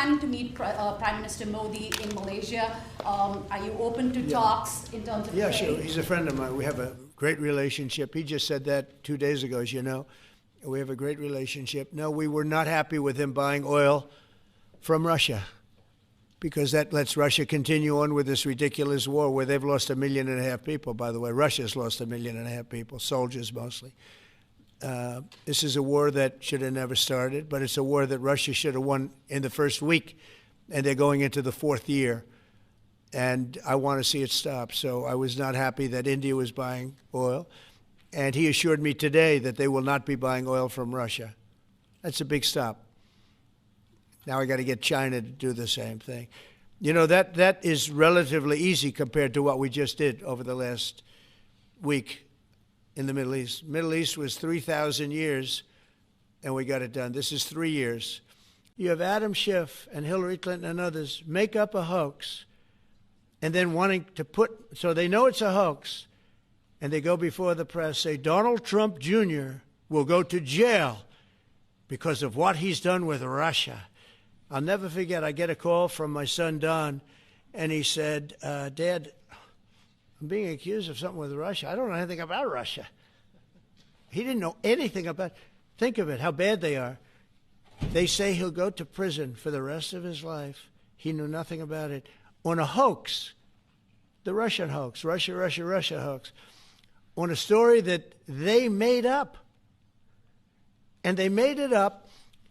planning to meet Prime Minister Modi in Malaysia. Are you open to talks in terms of Yeah, trade? sure. He's a friend of mine. We have a great relationship. He just said that 2 days ago, as you know. We have a great relationship. No, we were not happy with him buying oil from Russia, because that lets Russia continue on with this ridiculous war where they've lost 1.5 million people, by the way. Russia's lost 1.5 million people, soldiers mostly. This is a war that should have never started, but it's a war that Russia should have won in the first week, and they're going into the 4th year. And I want to see it stop. So I was not happy that India was buying oil. And he assured me today that they will not be buying oil from Russia. That's a big stop. Now I got to get China to do the same thing. You know, that is relatively easy compared to what we just did over the last week in the Middle East. Middle East was 3,000 years, and we got it done. This is 3 years. You have Adam Schiff and Hillary Clinton and others make up a hoax, and then wanting to so they know it's a hoax, and they go before the press, say Donald Trump Jr. will go to jail because of what he's done with Russia. I'll never forget, I get a call from my son Don, and he said, Dad, I'm being accused of something with Russia. I don't know anything about Russia. He didn't know anything about it. Think of it, how bad they are. They say he'll go to prison for the rest of his life. He knew nothing about it. On a hoax, the Russian hoax, Russia hoax, on a story that they made up. And they made it up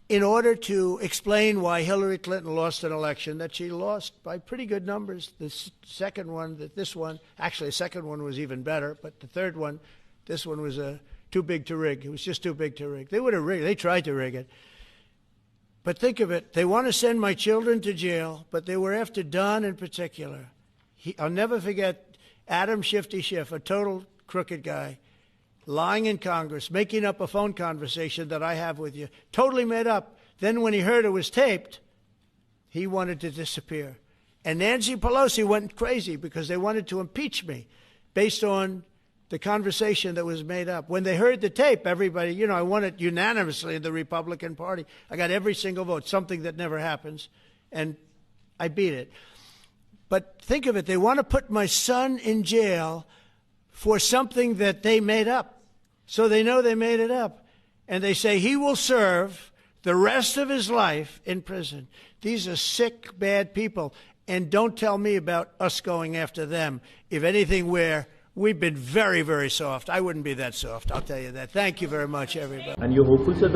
in order to explain why Hillary Clinton lost an election that she lost by pretty good numbers. The second one, actually the second one was even better, but the third one, this one was too big to rig. It was just too big to rig. They would have rigged it. They tried to rig it. But think of it. They want to send my children to jail, but they were after Don in particular. I'll never forget Adam Shifty Schiff, a total crooked guy, lying in Congress, making up a phone conversation that I have with you, totally made up. Then when he heard it was taped, he wanted to disappear. And Nancy Pelosi went crazy because they wanted to impeach me based on the conversation that was made up. When they heard the tape, everybody, you know, I won it unanimously in the Republican Party. I got every single vote, something that never happens, and I beat it. But think of it, they want to put my son in jail for something that they made up. So they know they made it up. And they say he will serve the rest of his life in prison. These are sick, bad people. And don't tell me about us going after them. If anything, we've been very, very soft. I wouldn't be that soft, I'll tell you that. Thank you very much, everybody. And you're hopeful, sir,